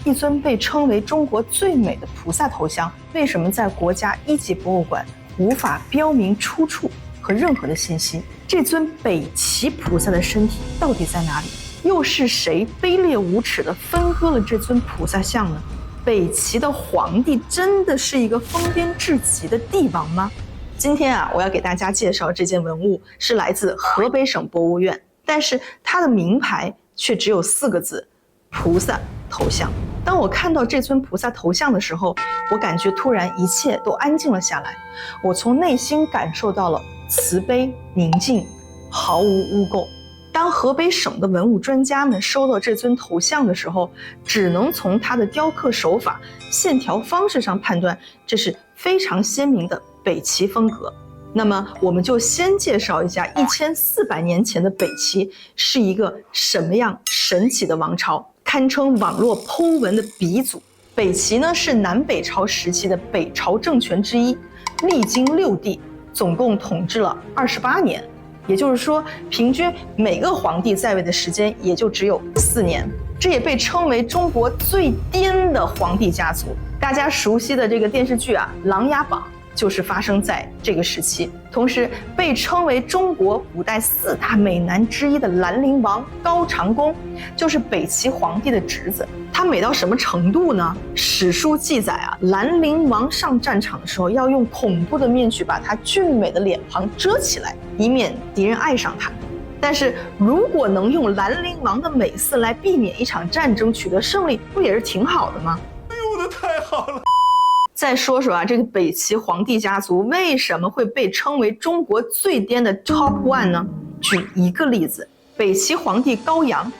一尊被称为中国最美的菩萨头像，为什么在国家一级博物馆无法标明出处和任何的信息？这尊北齐菩萨的身体到底在哪里？又是谁卑劣无耻地分割了这尊菩萨像呢？北齐的皇帝真的是一个疯癫至极的帝王吗？今天我要给大家介绍这件文物是来自河北省博物院，但是它的名牌却只有4个字：菩萨头像。当我看到这尊菩萨头像的时候，我感觉突然一切都安静了下来，我从内心感受到了慈悲、宁静，毫无污垢。当河北省的文物专家们收到这尊头像的时候，只能从它的雕刻手法、线条方式上判断，这是非常鲜明的北齐风格。那么我们就先介绍一下1400年前的北齐是一个什么样神奇的王朝，堪称网络剖文的鼻祖。北齐呢是南北朝时期的北朝政权之一，历经6帝，总共统治了28年。也就是说，平均每个皇帝在位的时间也就只有4年。这也被称为中国最颠的皇帝家族。大家熟悉的这个电视剧《琅琊榜》就是发生在这个时期。同时，被称为中国古代4大美男之一的兰陵王高长恭，就是北齐皇帝的侄子。他美到什么程度呢？史书记载兰陵王上战场的时候，要用恐怖的面具把他俊美的脸庞遮起来，以免敌人爱上他。但是如果能用兰陵王的美色来避免一场战争，取得胜利，不也是挺好的吗？哎呦，我的太好了！再说说这个北齐皇帝家族为什么会被称为中国最颠的 Top One 呢？举一个例子，北齐皇帝高阳，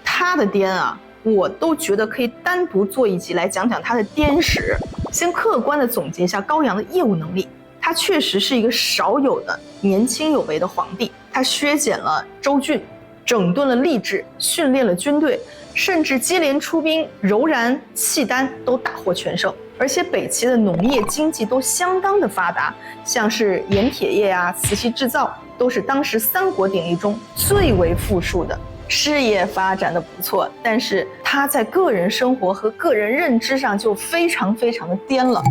他的颠我都觉得可以单独做一集来讲讲他的颠史。先客观的总结一下高阳的业务能力，他确实是一个少有的年轻有为的皇帝。他削减了州郡，整顿了吏治，训练了军队，甚至接连出兵柔然、契丹都大获全胜。而且北齐的农业经济都相当的发达，像是盐铁业瓷器制造都是当时3国鼎立中最为富庶的。事业发展的不错，但是他在个人生活和个人认知上就非常的颠了。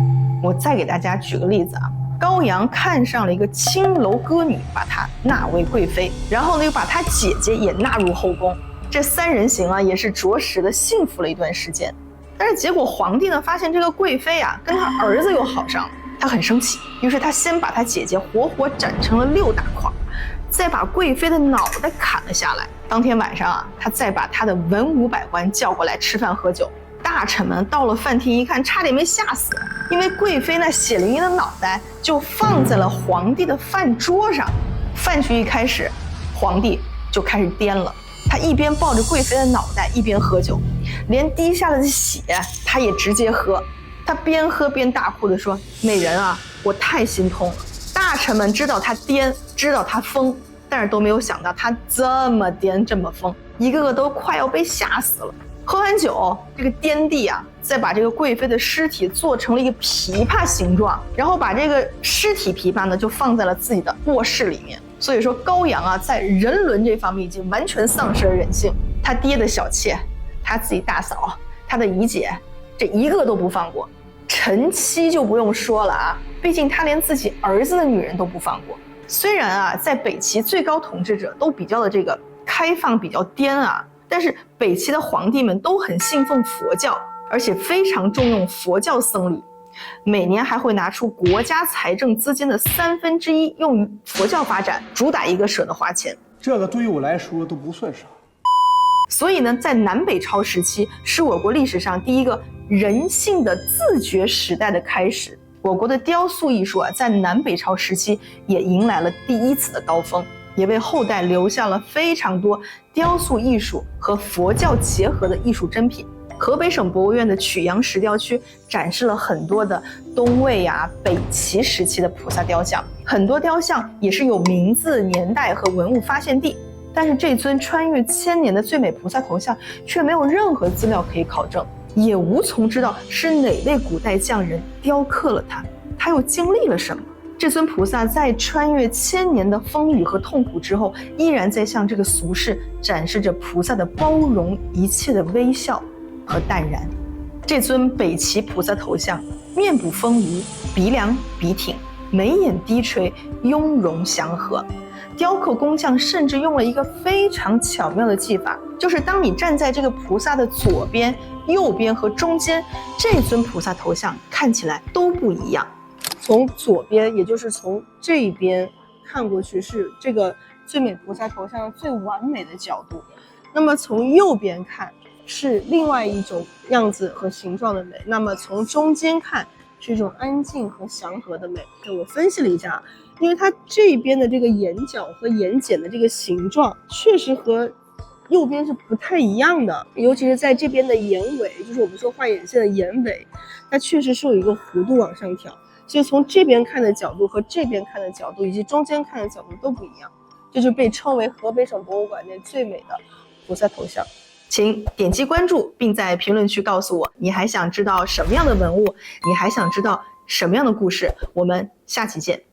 我再给大家举个例子高阳看上了一个青楼歌女，把她纳为贵妃，然后呢又把她姐姐也纳入后宫。这3人行也是着实的幸福了一段时间。但是结果皇帝呢发现这个贵妃跟他儿子又好上了，他很生气，于是他先把他姐姐活活斩成了6大块，再把贵妃的脑袋砍了下来。当天晚上他再把他的文武百官叫过来吃饭喝酒。大臣们到了饭厅一看，差点没吓死，因为贵妃那血淋淋的脑袋就放在了皇帝的饭桌上。饭局一开始，皇帝就开始颠了，他一边抱着贵妃的脑袋一边喝酒，连滴下来的血他也直接喝。他边喝边大哭地说：“美人我太心痛了。”大臣们知道他颠，知道他疯，但是都没有想到他这么颠这么疯，一个个都快要被吓死了。喝完酒，这个颠帝再把这个贵妃的尸体做成了一个琵琶形状，然后把这个尸体琵琶呢就放在了自己的卧室里面。所以说高阳在人伦这方面已经完全丧失了人性。他爹的小妾，他自己大嫂，他的姨姐，这一个都不放过。陈妻就不用说了毕竟他连自己儿子的女人都不放过。虽然在北齐最高统治者都比较的这个开放，比较颠但是北齐的皇帝们都很信奉佛教，而且非常重用佛教僧侣，每年还会拿出国家财政资金的1/3用于佛教发展，主打一个舍得花钱。这个对于我来说都不算啥。所以呢，在南北朝时期是我国历史上第一个人性的自觉时代的开始。我国的雕塑艺术在南北朝时期也迎来了第1次的高峰，也为后代留下了非常多雕塑艺术和佛教结合的艺术珍品。河北省博物院的曲阳石雕区展示了很多的东魏北齐时期的菩萨雕像，很多雕像也是有名字、年代和文物发现地。但是这尊穿越1000年的最美菩萨头像却没有任何资料可以考证，也无从知道是哪位古代匠人雕刻了它，他又经历了什么。这尊菩萨在穿越1000年的风雨和痛苦之后，依然在向这个俗世展示着菩萨的包容一切的微笑和淡然。这尊北齐菩萨头像，面部丰腴，鼻梁笔挺，眉眼低垂，雍容祥和。雕刻工匠甚至用了一个非常巧妙的技法，就是当你站在这个菩萨的左边、右边和中间，这尊菩萨头像看起来都不一样。从左边，也就是从这边看过去，是这个最美菩萨头像最完美的角度。那么从右边看是另外一种样子和形状的美，那么从中间看是一种安静和祥和的美。我分析了一下，因为它这边的这个眼角和眼睑的这个形状确实和右边是不太一样的，尤其是在这边的眼尾，就是我们说画眼线的眼尾，它确实是有一个弧度往上挑，所以从这边看的角度和这边看的角度以及中间看的角度都不一样，这就被称为河北省博物馆内最美的菩萨头像。请点击关注，并在评论区告诉我你还想知道什么样的文物，你还想知道什么样的故事。我们下期见。